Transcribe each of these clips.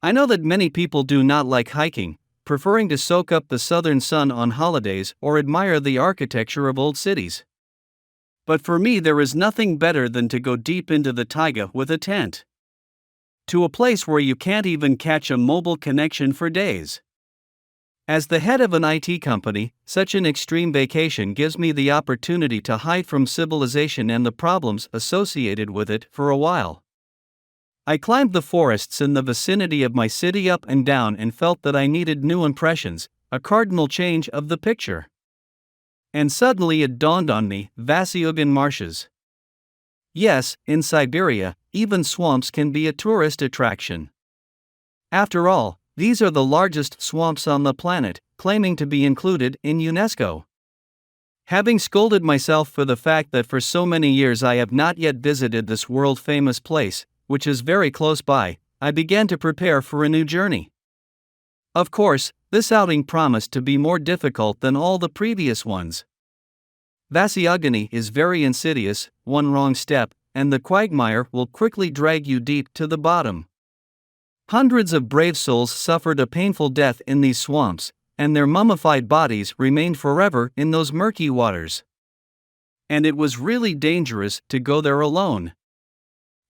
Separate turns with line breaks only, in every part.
I know that many people do not like hiking, preferring to soak up the southern sun on holidays or admire the architecture of old cities. But for me, there is nothing better than to go deep into the taiga with a tent. To a place where you can't even catch a mobile connection for days. As the head of an IT company, such an extreme vacation gives me the opportunity to hide from civilization and the problems associated with it for a while. I climbed the forests in the vicinity of my city up and down and felt that I needed new impressions, a cardinal change of the picture. And suddenly it dawned on me, Vasyugan marshes. Yes, in Siberia, even swamps can be a tourist attraction. After all, these are the largest swamps on the planet, claiming to be included in UNESCO. Having scolded myself for the fact that for so many years I have not yet visited this world-famous place, which is very close by, I began to prepare for a new journey. Of course, this outing promised to be more difficult than all the previous ones. Vasyugani is very insidious, one wrong step, and the quagmire will quickly drag you deep to the bottom. Hundreds of brave souls suffered a painful death in these swamps, and their mummified bodies remained forever in those murky waters. And it was really dangerous to go there alone.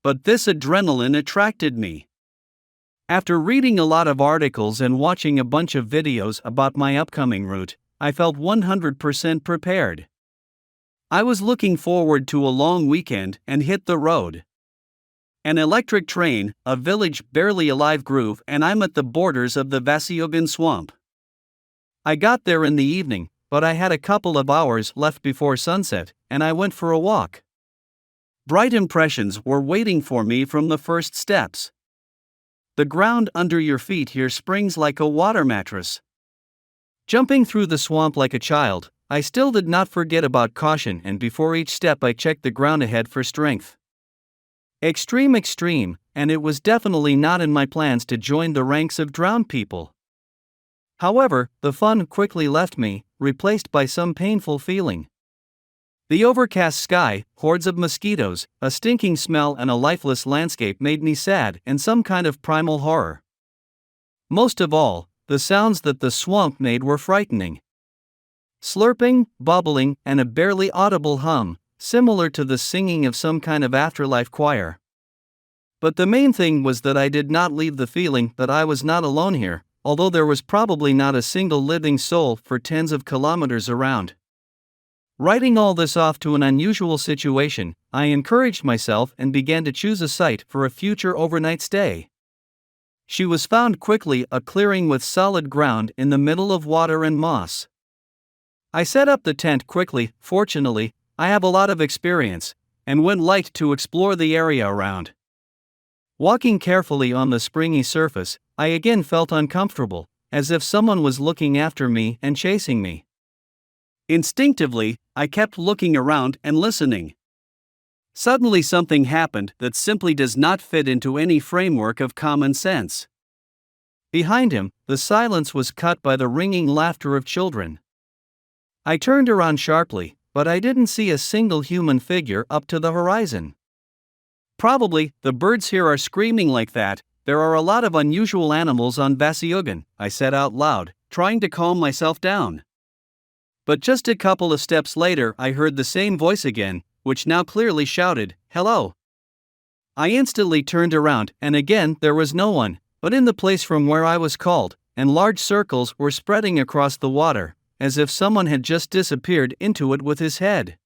But this adrenaline attracted me. After reading a lot of articles and watching a bunch of videos about my upcoming route, I felt 100% prepared. I was looking forward to a long weekend and hit the road. An electric train, a village barely alive groove, and I'm at the borders of the Vasyugan swamp. I got there in the evening, but I had a couple of hours left before sunset, and I went for a walk. Bright impressions were waiting for me from the first steps. The ground under your feet here springs like a water mattress. Jumping through the swamp like a child, I still did not forget about caution, and before each step I checked the ground ahead for strength. Extreme, and it was definitely not in my plans to join the ranks of drowned people. However, the fun quickly left me, replaced by some painful feeling. The overcast sky, hordes of mosquitoes, a stinking smell, and a lifeless landscape made me sad and some kind of primal horror. Most of all, the sounds that the swamp made were frightening. Slurping, bubbling, and a barely audible hum, similar to the singing of some kind of afterlife choir. But the main thing was that I did not leave the feeling that I was not alone here, although there was probably not a single living soul for tens of kilometers around. Writing all this off to an unusual situation, I encouraged myself and began to choose a site for a future overnight stay. She was found quickly, a clearing with solid ground in the middle of water and moss. I set up the tent quickly. Fortunately, I have a lot of experience, and went light to explore the area around. Walking carefully on the springy surface, I again felt uncomfortable, as if someone was looking after me and chasing me. Instinctively, I kept looking around and listening. Suddenly something happened that simply does not fit into any framework of common sense. Behind him, the silence was cut by the ringing laughter of children. I turned around sharply, but I didn't see a single human figure up to the horizon. Probably, the birds here are screaming like that. There are a lot of unusual animals on Vasyugan, I said out loud, trying to calm myself down. But just a couple of steps later I heard the same voice again, which now clearly shouted, "Hello." I instantly turned around, and again there was no one, but in the place from where I was called, and large circles were spreading across the water, as if someone had just disappeared into it with his head.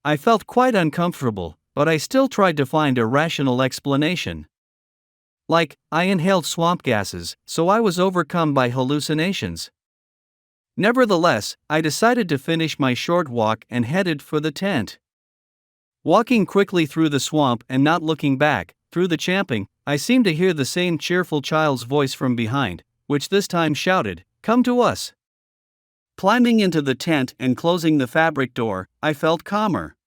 I felt quite uncomfortable, but I still tried to find a rational explanation. Like, I inhaled swamp gases, so I was overcome by hallucinations. Nevertheless, I decided to finish my short walk and headed for the tent. Walking quickly through the swamp and not looking back, through the champing, I seemed to hear the same cheerful child's voice from behind, which this time shouted, "Come to us." Climbing into the tent and closing the fabric door, I felt calmer.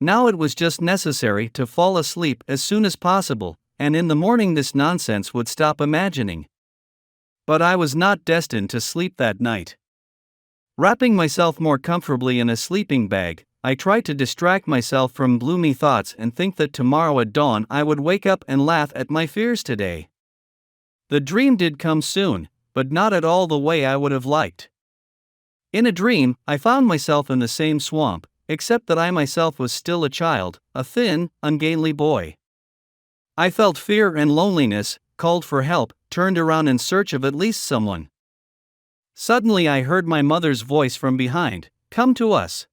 Now it was just necessary to fall asleep as soon as possible, and in the morning this nonsense would stop imagining. But I was not destined to sleep that night. Wrapping myself more comfortably in a sleeping bag, I tried to distract myself from gloomy thoughts and think that tomorrow at dawn I would wake up and laugh at my fears today. The dream did come soon, but not at all the way I would have liked. In a dream, I found myself in the same swamp, except that I myself was still a child, a thin, ungainly boy. I felt fear and loneliness, called for help, turned around in search of at least someone. Suddenly I heard my mother's voice from behind, "Come to us."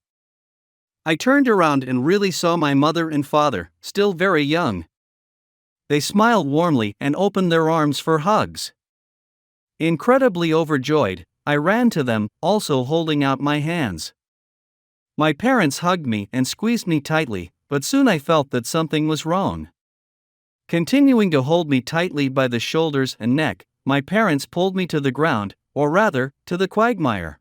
I turned around and really saw my mother and father, still very young. They smiled warmly and opened their arms for hugs. Incredibly overjoyed, I ran to them, also holding out my hands. My parents hugged me and squeezed me tightly, but soon I felt that something was wrong. Continuing to hold me tightly by the shoulders and neck, my parents pulled me to the ground, or rather, to the quagmire.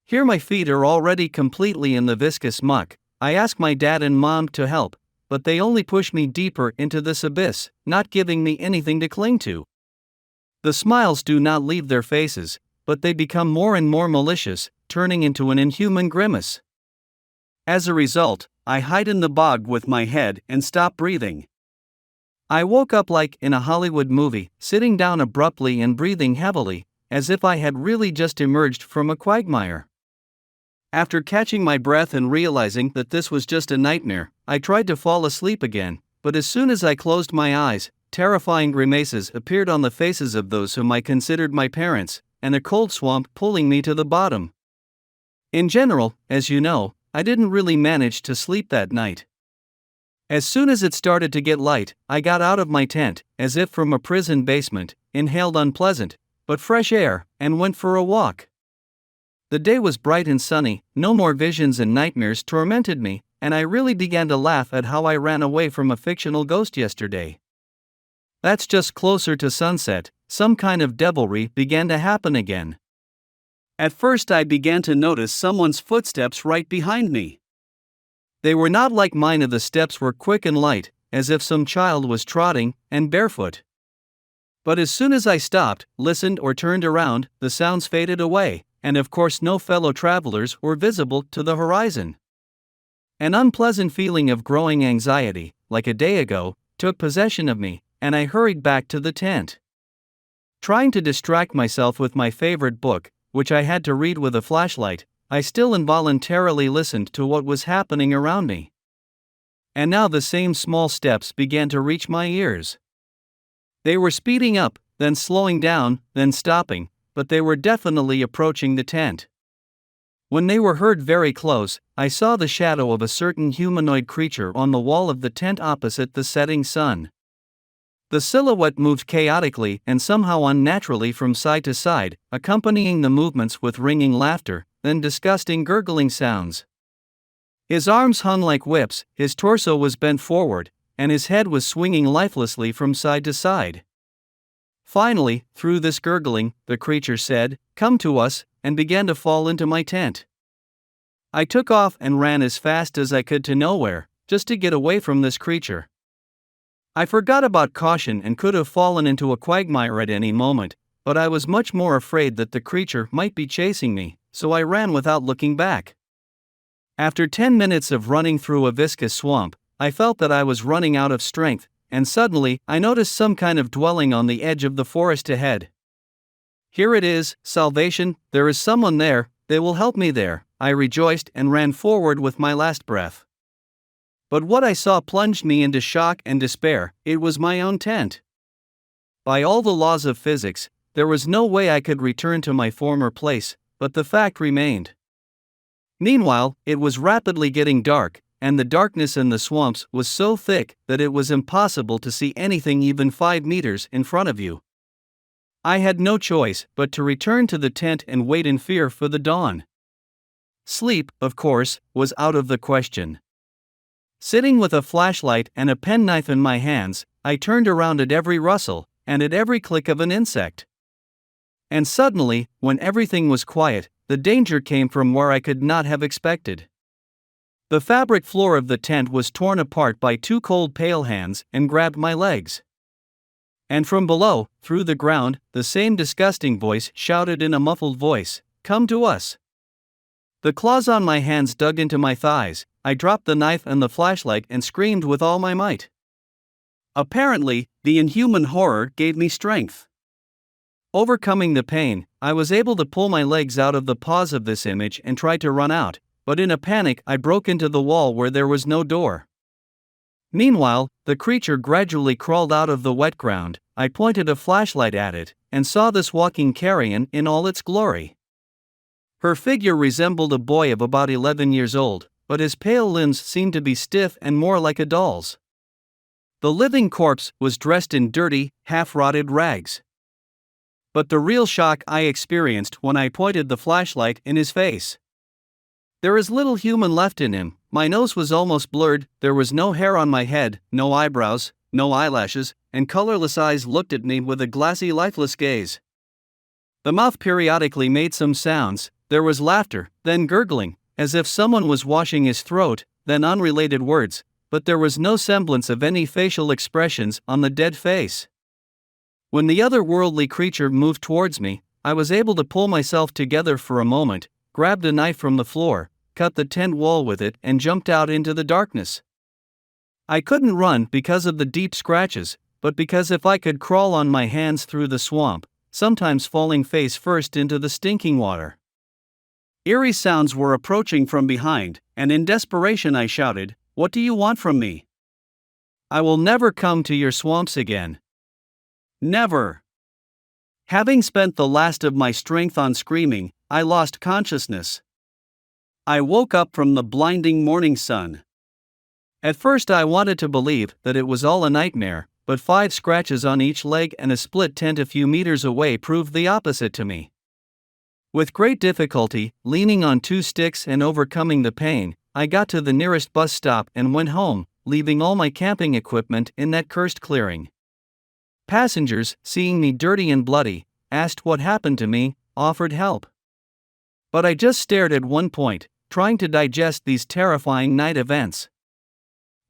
Here my feet are already completely in the viscous muck. I asked my dad and mom to help, but they only pushed me deeper into this abyss, not giving me anything to cling to. The smiles do not leave their faces, but they become more and more malicious, turning into an inhuman grimace. As a result, I hide in the bog with my head and stop breathing. I woke up like in a Hollywood movie, sitting down abruptly and breathing heavily, as if I had really just emerged from a quagmire. After catching my breath and realizing that this was just a nightmare, I tried to fall asleep again, but as soon as I closed my eyes, terrifying grimaces appeared on the faces of those whom I considered my parents, and a cold swamp pulling me to the bottom. In general, as you know, I didn't really manage to sleep that night. As soon as it started to get light, I got out of my tent, as if from a prison basement, inhaled unpleasant, but fresh air, and went for a walk. The day was bright and sunny, no more visions and nightmares tormented me, and I really began to laugh at how I ran away from a fictional ghost yesterday. That's just closer to sunset, some kind of devilry began to happen again. At first I began to notice someone's footsteps right behind me. They were not like mine, the steps were quick and light, as if some child was trotting, and barefoot. But as soon as I stopped, listened or turned around, the sounds faded away, and of course no fellow travelers were visible to the horizon. An unpleasant feeling of growing anxiety, like a day ago, took possession of me, and I hurried back to the tent. Trying to distract myself with my favorite book, which I had to read with a flashlight, I still involuntarily listened to what was happening around me. And now the same small steps began to reach my ears. They were speeding up, then slowing down, then stopping, but they were definitely approaching the tent. When they were heard very close, I saw the shadow of a certain humanoid creature on the wall of the tent opposite the setting sun. The silhouette moved chaotically and somehow unnaturally from side to side, accompanying the movements with ringing laughter, then disgusting gurgling sounds. His arms hung like whips, his torso was bent forward, and his head was swinging lifelessly from side to side. Finally, through this gurgling, the creature said, "Come to us," and began to fall into my tent. I took off and ran as fast as I could to nowhere, just to get away from this creature. I forgot about caution and could have fallen into a quagmire at any moment, but I was much more afraid that the creature might be chasing me, so I ran without looking back. After 10 minutes of running through a viscous swamp, I felt that I was running out of strength, and suddenly I noticed some kind of dwelling on the edge of the forest ahead. Here it is, salvation, there is someone there, they will help me there, I rejoiced and ran forward with my last breath. But what I saw plunged me into shock and despair. It was my own tent. By all the laws of physics, there was no way I could return to my former place, but the fact remained. Meanwhile, it was rapidly getting dark, and the darkness in the swamps was so thick that it was impossible to see anything even 5 meters in front of you. I had no choice but to return to the tent and wait in fear for the dawn. Sleep, of course, was out of the question. Sitting with a flashlight and a penknife in my hands, I turned around at every rustle, and at every click of an insect. And suddenly, when everything was quiet, the danger came from where I could not have expected. The fabric floor of the tent was torn apart by 2 cold pale hands and grabbed my legs. And from below, through the ground, the same disgusting voice shouted in a muffled voice, "Come to us." The claws on my hands dug into my thighs. I dropped the knife and the flashlight and screamed with all my might. Apparently, the inhuman horror gave me strength. Overcoming the pain, I was able to pull my legs out of the paws of this image and tried to run out, but in a panic I broke into the wall where there was no door. Meanwhile, the creature gradually crawled out of the wet ground. I pointed a flashlight at it, and saw this walking carrion in all its glory. Her figure resembled a boy of about 11 years old, but his pale limbs seemed to be stiff and more like a doll's. The living corpse was dressed in dirty, half-rotted rags. But the real shock I experienced when I pointed the flashlight in his face. There is little human left in him. My nose was almost blurred, there was no hair on my head, no eyebrows, no eyelashes, and colorless eyes looked at me with a glassy, lifeless gaze. The mouth periodically made some sounds, there was laughter, then gurgling, as if someone was washing his throat, then unrelated words, but there was no semblance of any facial expressions on the dead face. When the otherworldly creature moved towards me, I was able to pull myself together for a moment, grabbed a knife from the floor, cut the tent wall with it, and jumped out into the darkness. I couldn't run because of the deep scratches, but because if I could crawl on my hands through the swamp, sometimes falling face first into the stinking water. Eerie sounds were approaching from behind, and in desperation I shouted, "What do you want from me? I will never come to your swamps again. Never." Having spent the last of my strength on screaming, I lost consciousness. I woke up from the blinding morning sun. At first I wanted to believe that it was all a nightmare, but 5 scratches on each leg and a split tent a few meters away proved the opposite to me. With great difficulty, leaning on 2 sticks and overcoming the pain, I got to the nearest bus stop and went home, leaving all my camping equipment in that cursed clearing. Passengers, seeing me dirty and bloody, asked what happened to me, offered help. But I just stared at one point, trying to digest these terrifying night events.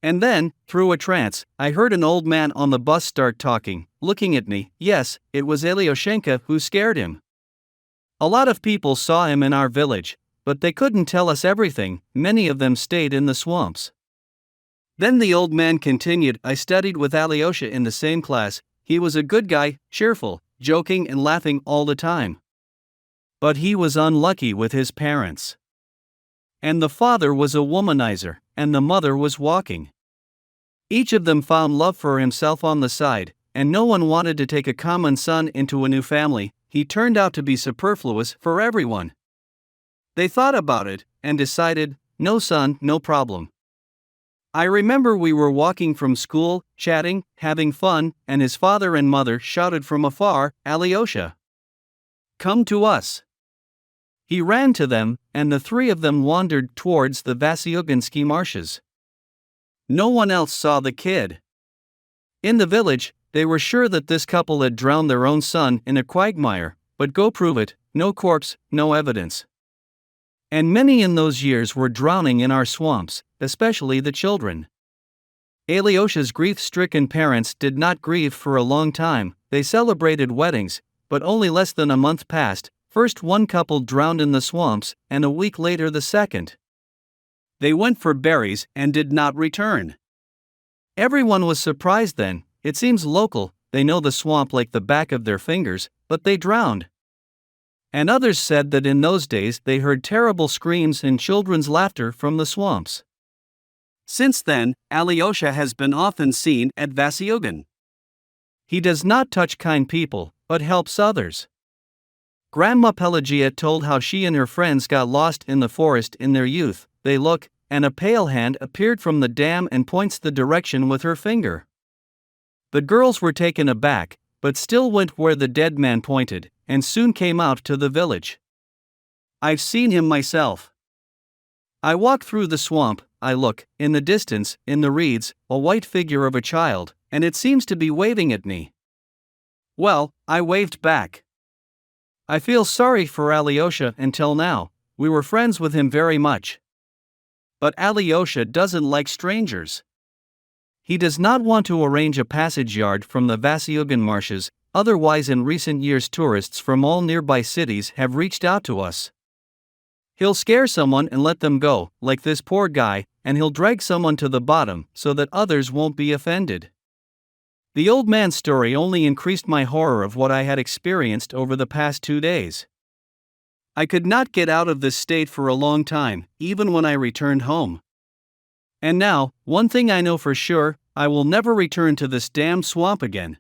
And then, through a trance, I heard an old man on the bus start talking, looking at me. Yes, it was Alyoshenka who scared him. A lot of people saw him in our village, but they couldn't tell us everything, many of them stayed in the swamps. Then the old man continued, I studied with Alyosha in the same class, he was a good guy, cheerful, joking and laughing all the time. But he was unlucky with his parents. And the father was a womanizer, and the mother was walking. Each of them found love for himself on the side, and no one wanted to take a common son into a new family. He turned out to be superfluous for everyone. They thought about it, and decided, no son, no problem. I remember we were walking from school, chatting, having fun, and his father and mother shouted from afar, Alyosha, come to us. He ran to them, and the 3 of them wandered towards the Vasyugansky marshes. No one else saw the kid. In the village, they were sure that this couple had drowned their own son in a quagmire, but go prove it, no corpse, no evidence. And many in those years were drowning in our swamps, especially the children. Alyosha's grief-stricken parents did not grieve for a long time. They celebrated weddings, but only less than a month passed. First one couple drowned in the swamps, and a week later the second. They went for berries and did not return. Everyone was surprised then. It seems local, they know the swamp like the back of their fingers, but they drowned. And others said that in those days they heard terrible screams and children's laughter from the swamps. Since then, Alyosha has been often seen at Vasyugan. He does not touch kind people, but helps others. Grandma Pelagia told how she and her friends got lost in the forest in their youth. They look, and a pale hand appeared from the dam and points the direction with her finger. The girls were taken aback, but still went where the dead man pointed, and soon came out to the village. I've seen him myself. I walk through the swamp, I look, in the distance, in the reeds, a white figure of a child, and it seems to be waving at me. Well, I waved back. I feel sorry for Alyosha until now, we were friends with him very much. But Alyosha doesn't like strangers. He does not want to arrange a passage yard from the Vasyugan marshes, otherwise in recent years tourists from all nearby cities have reached out to us. He'll scare someone and let them go, like this poor guy, and he'll drag someone to the bottom so that others won't be offended. The old man's story only increased my horror of what I had experienced over the past 2 days. I could not get out of this state for a long time, even when I returned home. And now, one thing I know for sure, I will never return to this damn swamp again.